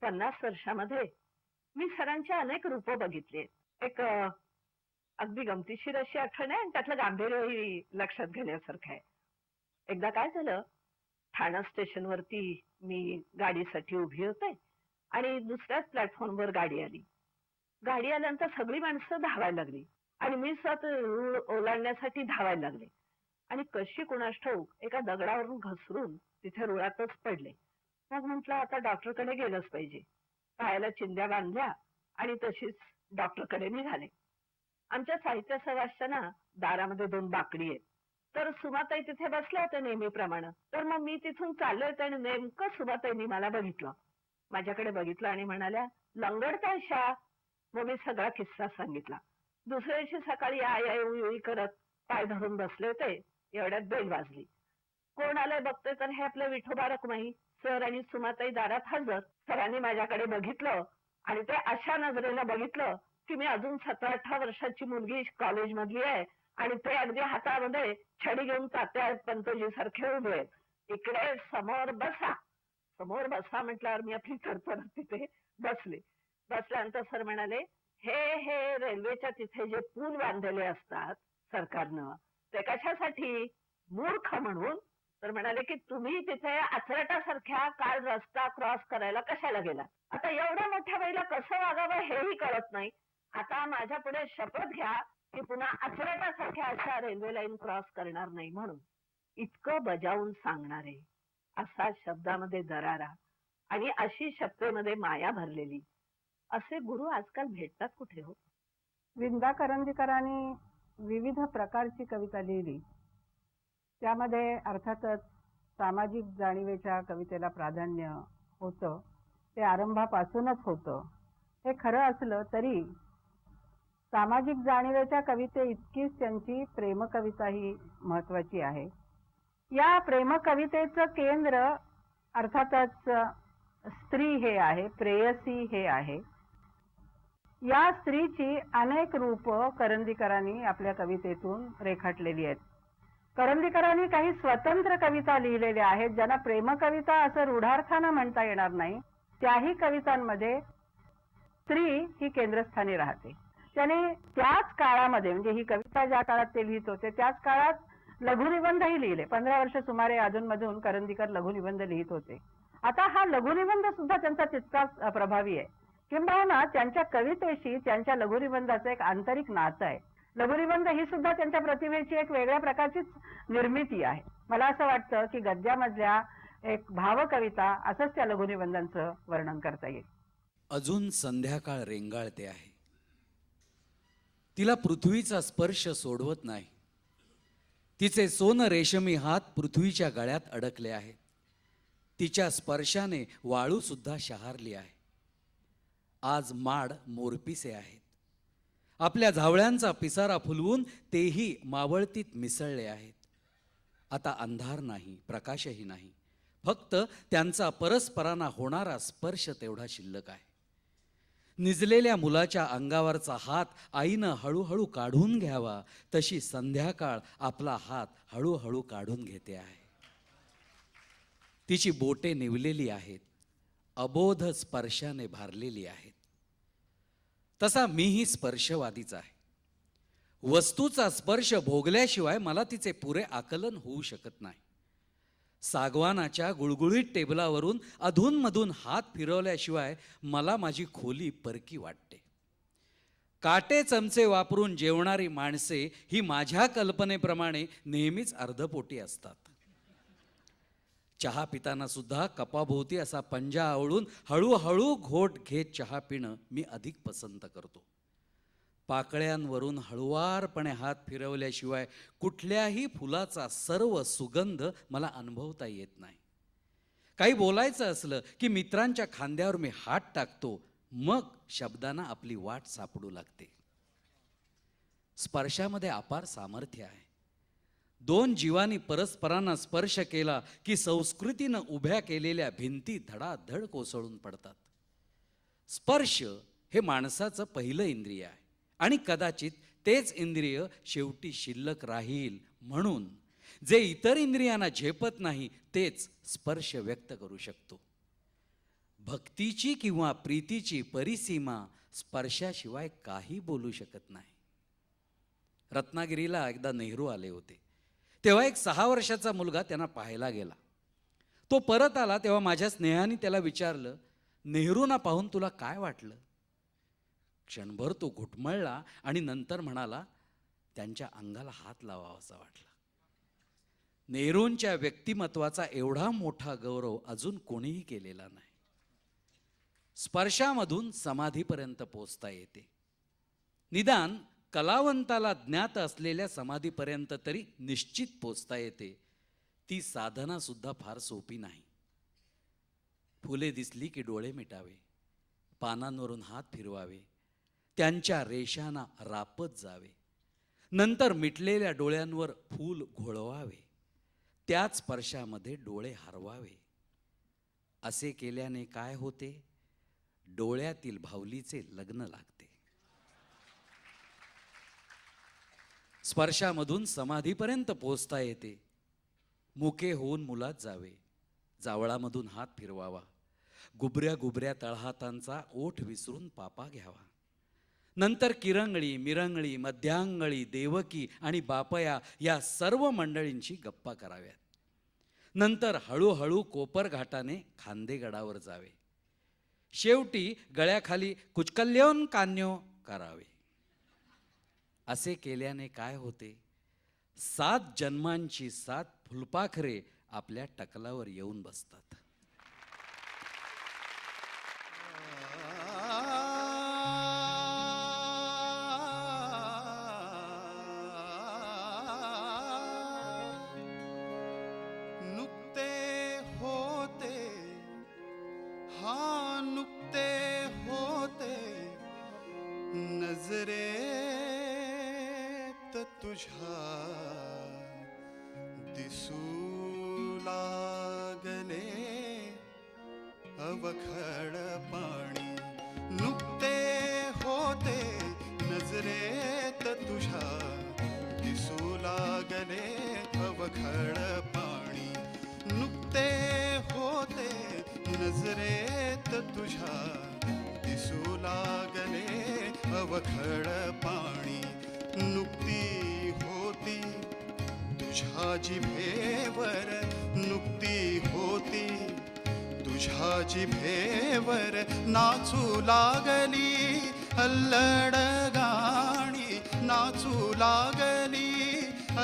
50 वर्षामध्ये मी सरांची अनेक रूपं बघितली. एक अगदी गमतीशीर अशी आठवण आहे आणि त्यातलं गांभीर्यही लक्षात घेण्यासारखं आहे. एकदा काय झालं, ठाणा स्टेशनवरती मी गाडीसाठी उभी होते आणि दुसऱ्याच प्लॅटफॉर्मवर गाडी आली. गाडी आल्यानंतर सगळी माणसं धावायला लागली आणि मी स्वतः रूळ ओलांडण्यासाठी धावायला लागले आणि कशी कुणास ठाऊक एका दगडावरून घसरून तिथे रुळातच पडले. मग म्हटलं आता डॉक्टरकडे गेलंच पाहिजे. पायाला चिंध्या बांधल्या आणि तशीच डॉक्टरकडे निघाले. आमच्या साहित्य सभासच्या ना दारामध्ये 2 बाकडी आहेत. तर सुमाताई तिथे बसल्या होत्या नेहमीप्रमाणे. तर मग मी तिथून चालले होते आणि नेमकं सुभाताईंनी मला बघितलं. माझ्याकडे बघितलं आणि म्हणाल्या, "लंगडताय शा?" मग मी सगळा किस्सा सांगितला. दुसऱ्या दिवशी सकाळी आय आय उई करत पाय धरून बसले होते. एवढ्यात बेल वाजली. कोण आलंय बघतोय तर हे आपले विठोबा रखुमाई सर आणि सुमाताई दारात हजर. सरांनी माझ्याकडे बघितलं आणि ते अशा नजरेनं बघितलं की मी अजून 17-18 वर्षाची मुलगी कॉलेजमधली आहे आणि ते अगदी हातामध्ये छडी घेऊन तात्या पंतोजी सारखे उभे आहेत. इकडे समोर बसा. समोर बसा म्हटल्यावर मी आपली थरथर तिथे बसले. बसल्यानंतर सर म्हणाले, हे रेल्वेच्या तिथे जे पूल बांधलेले असतात सरकारनं, ते कशासाठी? मूर्ख म्हणून. तर म्हणाले की तुम्ही तिथे आचरटासारख्या काल रस्ता क्रॉस करायला कशाला गेला? आता एवढ्या मोठ्या बाईला कसं वागावं हेही कळत नाही. आता माझ्या पुढे शपथ घ्या की पुन्हा आचरटासारख्या अशा रेल्वे लाईन क्रॉस करणार नाही म्हणून. इतकं बजावून सांगणारे, असा शब्दामध्ये दरारा आणि अशी शब्दामध्ये माया भरलेली असे गुरु आजकाल भेटतात कुठे हो? विंदा करंदीकरांनी विविध प्रकारची कविता लिहिली. त्यामध्ये अर्थातच सामाजिक जाणीवेच्या कवितेला प्राधान्य होतं. ते आरंभापासूनच होतं. हे खरं असलं तरी सामाजिक जाणीवेच्या कविते इतकीच त्यांची प्रेमकविता ही महत्वाची आहे. या प्रेमकवितेचं केंद्र अर्थातच स्त्री हे आहे, प्रेयसी हे आहे. या स्त्रीची अनेक रूपं करंदीकरांनी आपल्या कवितेतून रेखाटलेली आहेत. करंदीकरांनी काही स्वतंत्र कविता लिहिलेल्या आहेत ज्यांना प्रेमकविता असं रूढार्थानं म्हणता येणार नाही. त्याही कवितांमध्ये स्त्री ही केंद्रस्थानी राहते. त्याने त्याच काळामध्ये म्हणजे ही कविता ज्या काळात ते लिहित होते त्याच काळात लघुनिबंधही लिहिले. 15 वर्ष सुमारे अधूनमधून करंदीकर लघुनिबंध लिहित होते. आता हा लघुनिबंध सुद्धा त्यांचा तितकाच प्रभावी आहे. किंबहुना त्यांच्या कवितेशी त्यांच्या लघुनिबंधाचं एक आंतरिक नातं आहे. लघुनिबंध ही सुद्धा त्यांच्या प्रतिभेची एक वेगळ्या प्रकारचीच निर्मिती आहे. मला असं वाटतं की गद्यामधल्या एक भावकविता असंच त्या लघुनिबंधांचं वर्णन करता येईल. अजून संध्याकाळ रेंगाळते आहे. तिला पृथ्वीचा स्पर्श सोडवत नाही. तिचे सोन रेशमी हात पृथ्वीच्या गळ्यात अडकले आहेत. तिच्या स्पर्शाने वाळू सुद्धा शहारली आहे. आज माड मोरपिसे आहेत. आपल्या झावळ्यांचा पिसारा फुलवून तेही मावळतीत मिसळले आहेत. आता अंधार नाही, प्रकाशही नाही, फक्त त्यांचा परस्परांना होणारा स्पर्श तेवढा शिल्लक आहे. निजलेल्या मुलाच्या अंगावरचा हात आईनं हळूहळू काढून घ्यावा तशी संध्याकाळ आपला हात हळूहळू काढून घेते आहे. तिची बोटे निवलेली आहेत, अबोध स्पर्शाने भारलेली आहेत. तसा मीही स्पर्शवादीच आहे. वस्तूचा स्पर्श भोगल्याशिवाय मला तिचे पुरे आकलन होऊ शकत नाही. सागवानाच्या गुळगुळीत टेबलावरून अधूनमधून हात फिरवल्याशिवाय मला माझी खोली परकी वाटते. काटे चमचे वापरून जेवणारी माणसे ही माझ्या कल्पनेप्रमाणे नेहमीच अर्धपोटी असतात. चहा पिताना सुद्धा कपाभोवती असा पंजा आवळून हळूहळू घोट घेत चहा पिणं मी अधिक पसंत करतो. पाकळ्यांवरून हळुवारपणे हात फिरवल्याशिवाय कुठल्याही फुलाचा सर्व सुगंध मला अनुभवता येत नाही. काही बोलायचं असलं की मित्रांच्या खांद्यावर मी हात टाकतो, मग शब्दांना आपली वाट सापडू लागते. स्पर्शामध्ये अपार सामर्थ्य आहे. 2 जीवांनी परस्परांना स्पर्श केला की संस्कृतीनं उभ्या केलेल्या भिंती धडाधड कोसळून पडतात. स्पर्श हे माणसाचं पहिलं इंद्रिय आहे आणि कदाचित तेच इंद्रिय शेवटी शिल्लक राहील. म्हणून जे इतर इंद्रियांना झेपत नाही तेच स्पर्श व्यक्त करू शकतो. भक्तीची किंवा प्रीतीची परिसीमा स्पर्शाशिवाय काही बोलू शकत नाही. रत्नागिरीला एकदा नेहरू आले होते. तेव्हा एक 6 वर्षाचा मुलगा त्यांना पाहायला गेला. तो परत आला तेव्हा माझ्या स्नेहाने त्याला विचारलं, नेहरूंना पाहून तुला काय वाटलं? क्षणभर तो घुटमळला आणि नंतर म्हणाला, त्यांच्या अंगाला हात लावावा असं वाटलं. नेहरूंच्या व्यक्तिमत्वाचा एवढा मोठा गौरव अजून कोणीही केलेला नाही. स्पर्शामधून समाधीपर्यंत पोचता येते. निदान कलावंताला ज्ञात असलेल्या समाधीपर्यंत तरी निश्चित पोचता येते. ती साधना सुद्धा फार सोपी नाही. फुले दिसली की डोळे मिटावे, पानांवरून हात फिरवावे, त्यांच्या रेषांना रापत जावे, नंतर मिटलेल्या डोळ्यांवर फूल घोळवावे, त्याच स्पर्शामध्ये डोळे हरवावे. असे केल्याने काय होते? डोळ्यातील भावलीचे लग्न लागते. स्पर्शामधून समाधीपर्यंत पोचता येते. मुके होऊन मुलात जावे, जावळामधून हात फिरवावा, गुबऱ्या गुबऱ्या तळहातांचा ओठ विसरून पापा घ्यावा, नंतर किरंगळी, मिरंगळी, मध्यांगळी, देवकी आणि बापया या सर्व मंडळींची गप्पा कराव्यात. नंतर हळूहळू कोपर घाटाने खांदेगडावर जावे. शेवटी गळ्याखाली कुचकल्योन कान्यो करावे. असे केल्याने काय होते? 7 जन्मांची 7 फुलपाखरे आपल्या टकलावर येऊन बसतात. नुकते होते, हा नुकते होते नजरेत तुझ्या दिसू लागले अवखळ पाणी. नुकते होते नजरेत तुझ्या दिसू लागले अवखळ पाणी. नुकते होते नजरेत तुझ्या दिसू लागले अवखळ पाणी. नुकती होती तुझ्या जिभेवर, नुकती होती तुझ्या जिभेवर नाचू लागली अल्लड गाणी. नाचू लागली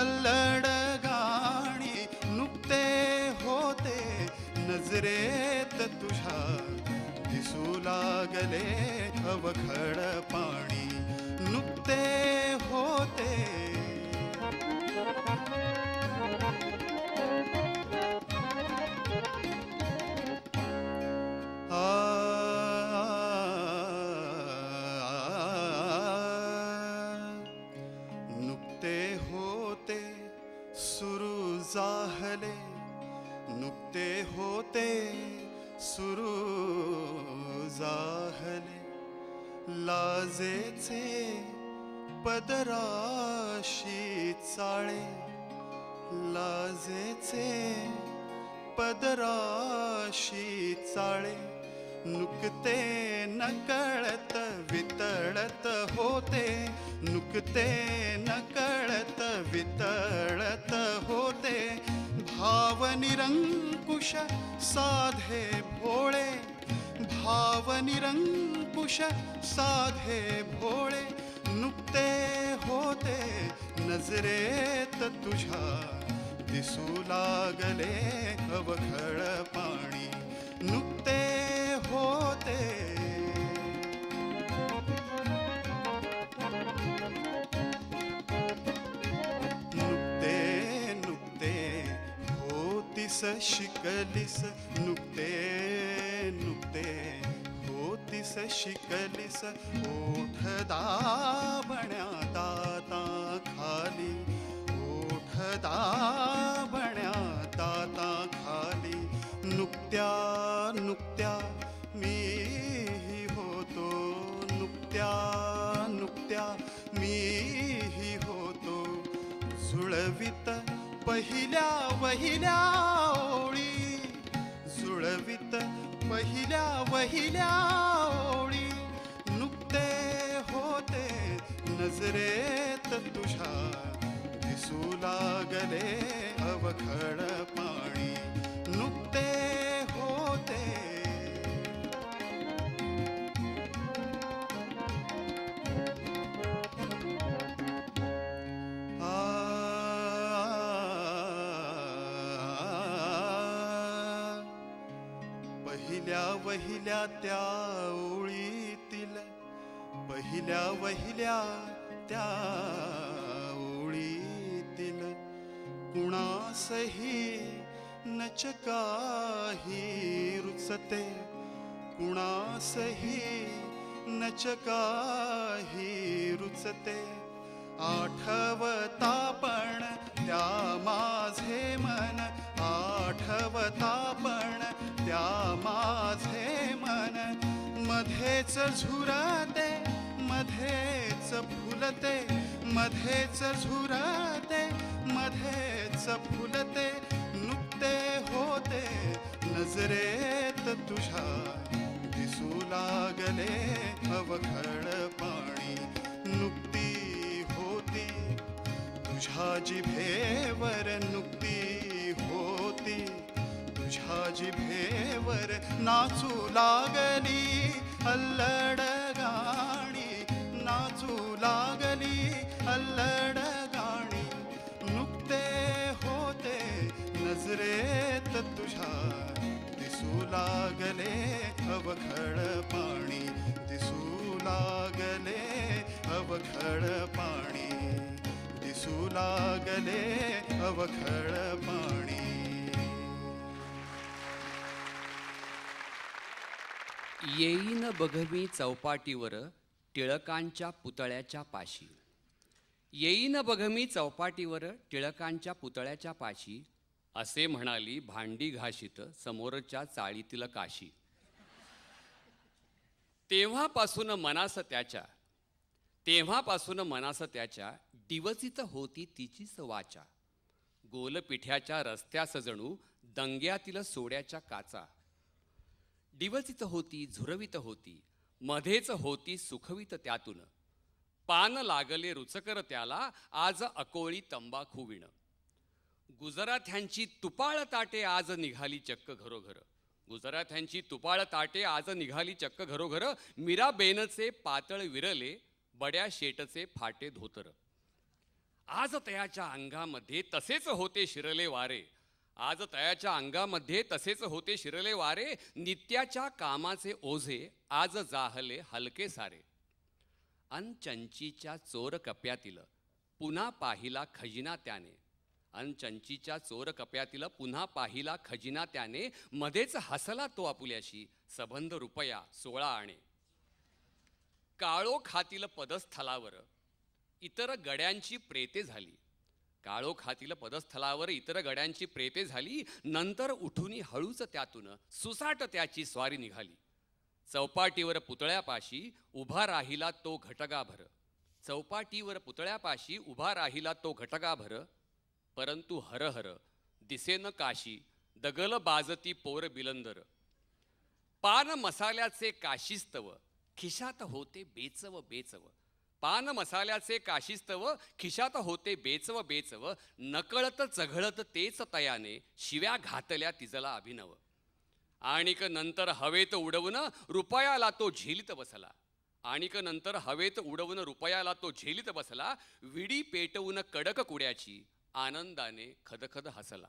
अल्लड गाणी. नुकते होते नजरेत तुझ्या दिसू लागले अवखळ पाणी. नुकते होते. नुकते होते सुरू जाहले, नुकते होते सुरू जाहले. लाजेचे पदराशी चाळे, लाजेचे पदराशी चाळे. नुकते नकळत वितळत होते, नुकते नकळत वितळत होते. भाव निरंकुश साधे भोळे, भाव निरंकुश साधे भोळे. नुकते होते नजरेत तुझ्या दिसू लागले अवखळ पाणी. नुकते होते. नुकते नुकते होतीस शिकलीस, नुकते नुकते होतीस शिकलीस. ओठ दाबण्या दाता खाली, ओठ दाबण्या दाता खाली. नुकत्या नुकत्या मीही होतो, नुकत्या नुकत्या मीही होतो. जुळवित पहिल्या वहिल्या ओळी, जुळवित ठळवित पहिल्या वहिल्या ओळी नुकते होते नजरेत तुझ्या दिसू लागले अवखळ पाणी नुकते होते पहिल्या वहिल्या त्या ओळीतील पहिल्या वहिल्या त्या ओळीतील कुणासही नच काही रुचते कुणासही नच काही रुचते आठवता पण त्या माझे मन आठवता पण त्या माझे मन मध्येच झुरते मध्येच फुलते मध्येच झुरते मध्येच फुलते नुकते होते नजरेत तुझ्या दिसू लागले अवखळ पाणी नुकती होती तुझ्या जिभेवर नुकती होती तुझ्या जिभेवर नाचू लागली अल्लड गाणी नाचू लागली अल्लड गाणी नुकते होते नजरेत तुझ्या दिसू लागले अवखळ पाणी दिसू लागले अवखळ पाणी दिसू लागले अवखळ पाणी येईन बघमी चौपाटीवर टिळकांच्या पुतळ्याच्या पाशी येईन बघमी चौपाटीवर टिळकांच्या पुतळ्याच्या पाशी असे म्हणाली भांडी घाशीत समोरच्या चाळीतील काशी तेव्हापासून मनास त्याच्या दिवसित होती तिचीच वाचा गोलपिठ्याच्या रस्त्यास जणू दंग्यातील सोड्याच्या काचा डिवचित होती झुरवित होती मध्येच होती सुखवित त्यातून पान लागले रुचकर त्याला आज अकोळी तंबाखू विण गुजराथ्यांची तुपाळ ताटे आज निघाली चक्क घरोघर गुजराथ्यांची तुपाळ ताटे आज निघाली चक्क घरोघर मीराबेनचे पातळ विरले बड्या शेटचे फाटे धोतर आज तयाच्या अंगामध्ये तसेच होते शिरले वारे आज तयाच्या अंगामध्ये तसेच होते शिरले वारे नित्याच्या कामाचे ओझे आज जाहले हलके सारे अन चंचीच्या चोर कप्यातील पुन्हा पाहिला खजिना त्याने अन चंचीच्या चोर कप्यातील पुन्हा पाहिला खजिना त्याने मध्येच हसला तो आपुल्याशी सबंध रुपया 16 आणे काळोखातील पदस्थलावर इतर गड्यांची प्रेते झाली काळोखातील पदस्थलावर इतर गड्यांची प्रेते झाली नंतर उठून हळूच त्यातून सुसाट त्याची स्वारी निघाली चौपाटीवर पुतळ्यापाशी उभा राहिला तो घटगाभर चौपाटीवर पुतळ्यापाशी उभा राहिला तो घटगाभर परंतु हरहर दिसेन काशी दगल बाजती पोर बिलंदर पान मसाल्याचे काशीस्तव खिशात होते बेचव बेचव पान मसाल्याचे काशीस्तव खिशात होते बेचव बेचव नकळत चघळत तेच तयाने शिव्या घातल्या तिजला अभिनव आणिक नंतर हवेत उडवून रुपयाला तो झेलीत बसला आणिक नंतर हवेत उडवून रुपयाला तो झेलीत बसला विडी पेटवून कडक कुड्याची आनंदाने खदखद हसला